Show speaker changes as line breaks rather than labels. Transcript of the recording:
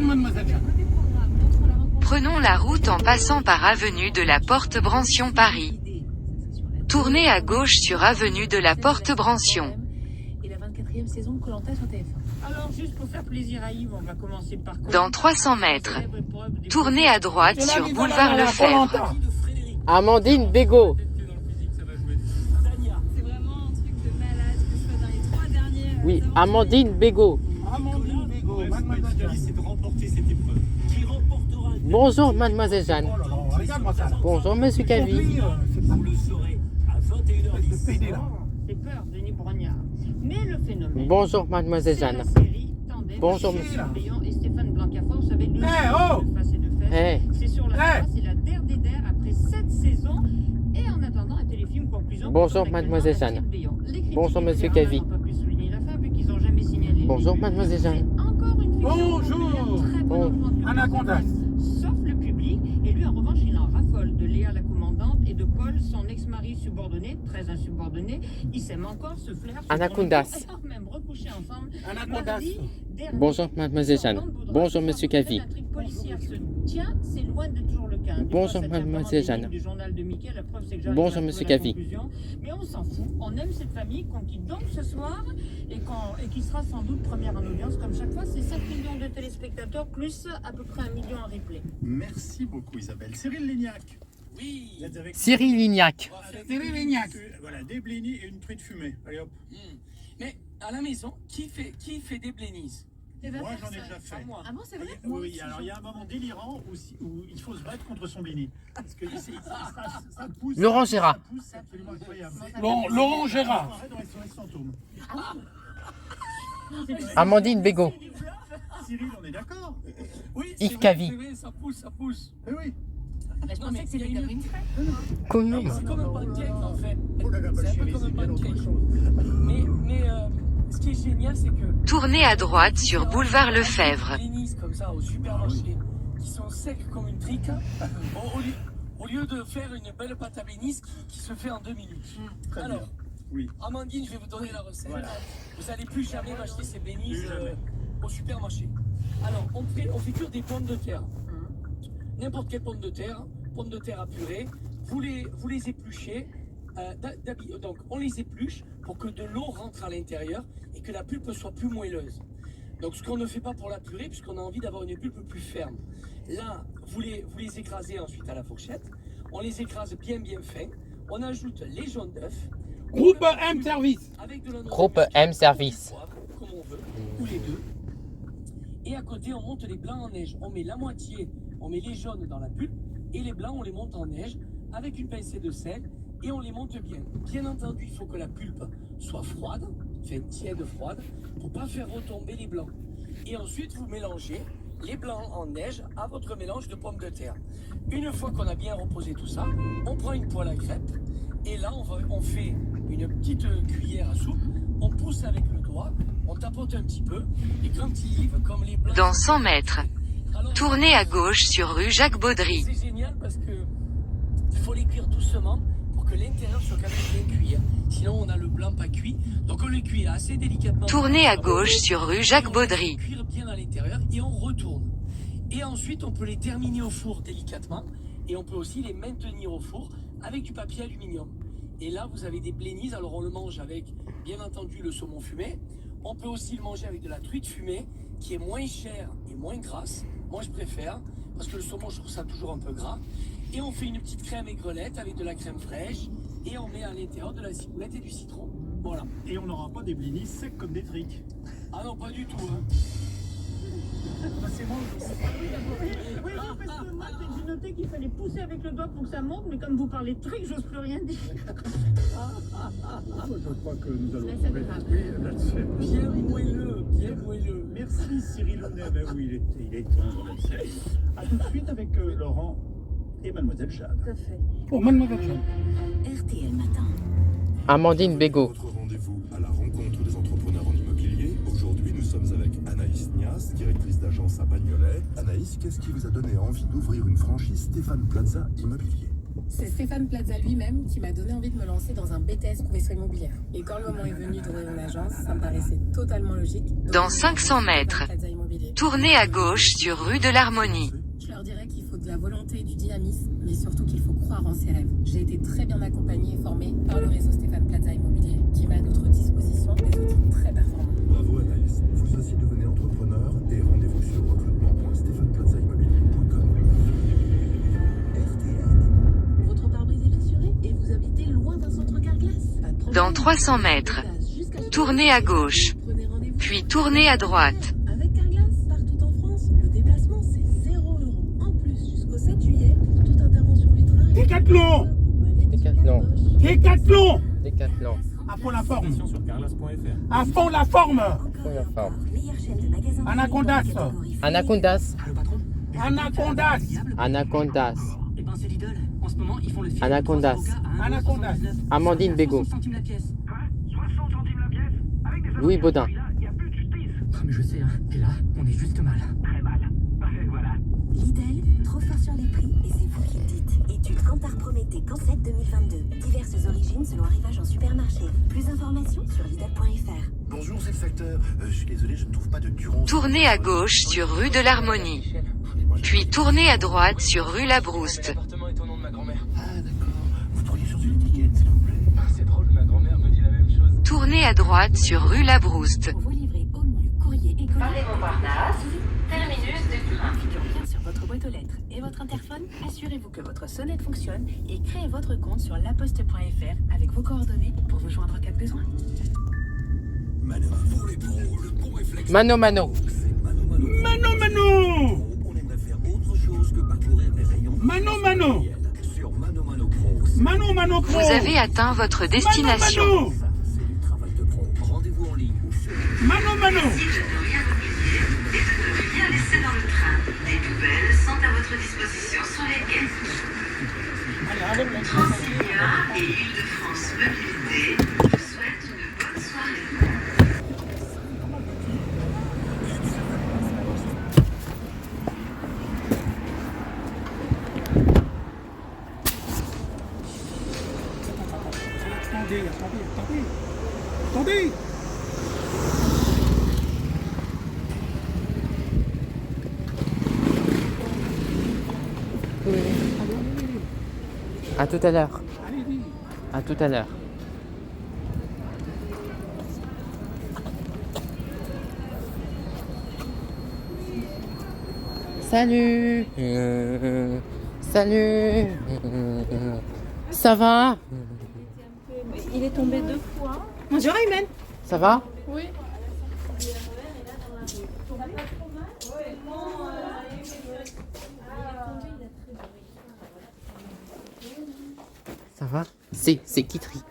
mademoiselle Jeanne.
Prenons la route en passant par avenue de la Porte-Brancion Paris. Tournez à gauche sur avenue de la Porte-Brancion.
Et la 24e saison de Koh-Lanta sur TF1. Alors, juste pour faire plaisir à Yves, on va commencer par...
Dans 300 mètres, tournez à droite sur boulevard Lefebvre.
Amandine Bégaud.
C'est vraiment un truc de malade que je fais dans les 3 dernières...
Oui, Amandine Bégaud.
Amandine Bégaud, mademoiselle Jeanne.
C'est de remporter cette épreuve. Qui remportera
Bonjour, mademoiselle Jeanne.
Oh là là, regarde-moi ça.
Bonjour, monsieur Cavi.
Aujourd'hui, c'est pas
Vous le saurez à 21h10.
de pédé là.
C'est peur, Denis Brognard. Mais le phénomène...
Bonjour, mademoiselle
c'est
Jeanne.
la série Tandem,
Bonjour,
Michel
monsieur.
Bléon et Stéphane Blancafort, vous savez, deux
Eh, oh
de face et de fesses.
Eh.
C'est sur la
Eh.
voie, c'est la der des der après 7 saisons. Et en attendant un téléfilm conclusion.
Bonjour,
pour
mademoiselle
actuellement
Jeanne.
Michel Bléon. Les critiques
Bonjour, monsieur
littéraires
Cavi.
n'ont pas pu souligner la fin vu qu'ils n'ont jamais signalé.
Bonjour, mademoiselle Jeanne.
C'est encore une fiction.
Bonjour.
Très
Bon.
bon enfant de
Anacondas.
sauf le public. Et lui, en revanche, il en raffole de Léa la commandante et de Paul, son ex-mari subordonné, très insubordonné. Ils s'aiment encore, se flairent. se
Anacondas.
font le coup, même recoucher ensemble.
Anacondas.
Mardi dernier,
Bonjour, mademoiselle Jeanne.
Jean Baudrin
Bonjour,
sort
monsieur
que
Cavi.
l'intrigue policière se tient, c'est loin d'être toujours le cas. Des
Bonjour,
fois, ça tient
mademoiselle
vraiment des
Jeanne.
lignes du journal de Mickey, la preuve, c'est que j'arrive
Bonjour,
à
monsieur
trouver la
Cavi.
conclusion. Mais on s'en fout. On aime cette famille qu'on quitte donc ce soir et qui sera sans doute première en audience. Comme chaque fois, c'est 7 millions de téléspectateurs plus à peu près 1 million en replay.
Merci beaucoup Isabelle. Cyril Lignac.
Oui.
Vous êtes avec
Cyril Lignac.
On va faire
Cyril Lignac.
Voilà, des blinis et une truite fumée. Allez hop.
Mais à la maison, qui fait des blénis?
Moi j'en ai déjà
Pas
fait.
moi.
Ah bon, c'est vrai?
Oui, alors il y a un moment délirant où il faut se battre contre son blini. Parce que ça pousse.
Laurent Gérard.
Ça pousse, c'est absolument incroyable.
Laurent Gérard.
Arrête dans les SOS fantômes.
Amandine Bégaud.
Cyril, on est d'accord?
Oui,
Yves Cavi.
c'est vrai, ça pousse, ça pousse.
Eh oui.
Mais je
Non,
pensais
mais
que c'était
il y a une-
Catherine Frey.
Comment
C'est comme un pancake en fait.
Oh là là,
C'est
ma
un peu
chérie,
comme
c'est
un
bien autre
pancake.
chose.
Mais ce qui est génial, c'est que
Tournez à droite sur boulevard Lefebvre.
des blénis comme ça au supermarché, qui sont secs comme une trique, au lieu de faire une belle pâte à blénis qui se fait en 2 minutes.
Très bien.
Alors,
Oui.
Amandine, je vais vous donner la recette.
Voilà.
Vous n'allez plus jamais m'acheter ces blénis
Plus jamais.
au supermarché. Alors, on fait cuire des pommes de terre. N'importe quelle pomme de terre à purée. Vous les épluchez. Donc, on les épluche pour que de l'eau rentre à l'intérieur et que la pulpe soit plus moelleuse. Donc, ce qu'on ne fait pas pour la purée, puisqu'on a envie d'avoir une pulpe plus ferme. Là, vous les écrasez ensuite à la fourchette. On les écrase bien fin. On ajoute les jaunes d'œufs.
Groupe M Service.
Avec de la noix
Groupe
de cajou,
M Service.
du poivre, comme on veut, ou les deux. Et à côté, on monte les blancs en neige. On met la moitié, on met les jaunes dans la pulpe, et les blancs, on les monte en neige avec une pincée de sel, et on les monte bien. Bien entendu, il faut que la pulpe soit froide, enfin tiède froide, pour pas faire retomber les blancs. Et ensuite, vous mélangez les blancs en neige à votre mélange de pommes de terre. Une fois qu'on a bien reposé tout ça, on prend une poêle à crêpes, et là, on fait une petite cuillère à soupe, on pousse avec le doigt, on tapote un petit peu, et quand il livre, comme les blancs...
Dans 100 mètres,
Alors,
tournez à gauche sur rue Jacques Baudry.
c'est génial parce que il faut les cuire doucement pour que l'intérieur soit quand même bien cuit. Sinon, on a le blanc pas cuit. Donc, on les cuit assez délicatement.
Tournez à gauche sur rue Jacques Baudry.
On les cuire bien à l'intérieur et on retourne. Et ensuite, on peut les terminer au four délicatement. Et on peut aussi les maintenir au four avec du papier aluminium. Et là, vous avez des blénis. Alors, on le mange avec, bien entendu, le saumon fumé. On peut aussi le manger avec de la truite fumée, qui est moins chère et moins grasse. Moi, je préfère, parce que le saumon, je trouve ça toujours un peu gras. Et on fait une petite crème aigrelette avec de la crème fraîche. Et on met à l'intérieur de la ciboulette et du citron. Voilà.
Et on n'aura pas des blinis secs comme des triques.
Ah non, pas du tout. Hein.
Bah, c'est moi aussi.
Oui, parce que moi, j'ai noté qu'il fallait pousser avec le doigt pour que ça monte, mais comme vous parlez de trucs, j'ose plus rien dire.
Je crois que nous allons
Mais ça
trouver
va.
l'esprit là-dessus.
Bien moelleux, bien moelleux.
Merci Cyril Hounet. Ben oui, il est tendre. A tout de suite avec Laurent et Mademoiselle Jeanne.
Tout à fait.
Pour mademoiselle Jeanne.
RTL Matin.
Amandine Bégaud.
Votre rendez-vous à la rencontre des entrepreneurs en immobilier. Aujourd'hui, nous sommes avec Anaïs Nias, directrice d'agence à Bagnolet. Anaïs, qu'est-ce qui vous a donné envie d'ouvrir une franchise Stéphane Plaza Immobilier?
C'est Stéphane Plaza lui-même qui m'a donné envie de me lancer dans un BTS profession immobilière. Et quand le moment est venu d'ouvrir une agence, ça me paraissait totalement logique.
Dans 500 mètres, tournez à gauche sur rue de l'Harmonie.
Je leur dirais qu'il faut de la volonté et du dynamisme, mais surtout qu'il faut croire en ses rêves. J'ai été très bien accompagnée et formée par le réseau Stéphane Plaza Immobilier, qui met à notre disposition des outils très performants.
Bravo Anaïs, vous aussi devenez entrepreneur et rendez-vous sur recrutement.stéphaneplazaimmobilier.com.
Votre pare-brise est fissuré et vous habitez loin d'un centre Carglass. Pas de problème.
Dans 300 mètres, tournez à gauche,
Prenez rendez-vous.
puis tournez à droite.
Avec Carglass, partout en France, le déplacement c'est 0 €. En plus, jusqu'au 7 juillet, pour toute intervention vitrage.
Décathlon.
Décathlon.
Décathlon.
Décathlon.
À fond la forme.
Sur carglass.fr.
À fond la forme.
Pour la forme.
Anacondas.
Anacondas.
Anacondas.
Anacondas.
Eh ben c'est Lidl. En ce moment, ils font le film.
Anacondas.
Anacondas.
Amandine Bégaud.
60 centimes la pièce.
Louis Baudin.
Ah, mais je sais, hein. Et là, on est juste mal.
Lidl, trop fort sur les prix et c'est vous qui le dites. Étude Kantar Prométhée Cancet 2022. Diverses origines selon arrivage en supermarché. Plus d'informations sur Lidl.fr.
Bonjour, c'est le facteur. Je suis désolé, je ne trouve pas de Duron.
Tournez à gauche sur rue de l'Harmonie, puis tournez à droite sur rue Labrouste.
L'appartement est au nom de ma grand-mère.
Ah, d'accord. Vous pourriez changer l'étiquette, s'il vous plaît.
Ah, c'est drôle, ma grand-mère me dit la même chose.
Tournez à droite sur rue Labrouste.
Pour vous livrer au mieux courrier et colis. Terminus de train. Figure bien sur votre boîte aux lettres et votre interphone. Assurez-vous que votre sonnette fonctionne et créez votre compte sur laposte.fr avec vos coordonnées pour vous joindre en cas de besoin.
Mano, pour les pros, le bon réflexe.
Mano Mano.
C'est Mano Mano.
Mano Mano.
On aimerait faire autre chose que parcourir les rayons.
Mano Mano.
Sur Mano Mano Pro.
Mano Mano Pro.
Vous avez atteint votre destination.
Mano
Ça, c'est du travail de pro. Rendez-vous en ligne ou sur
Mano. Mano.
Bien laisser dans le train. Des poubelles sont à votre disposition sur les quais. Transilien et Île-de-France Mobilité vous souhaitent une bonne soirée.
Attendez.
À tout à l'heure.
Allez-y.
À tout à l'heure. Salut. Salut. Ça va?
Il est tombé 2 fois.
Bonjour Ayman.
Ça va?
Oui.
Ça va? C'est qui trie?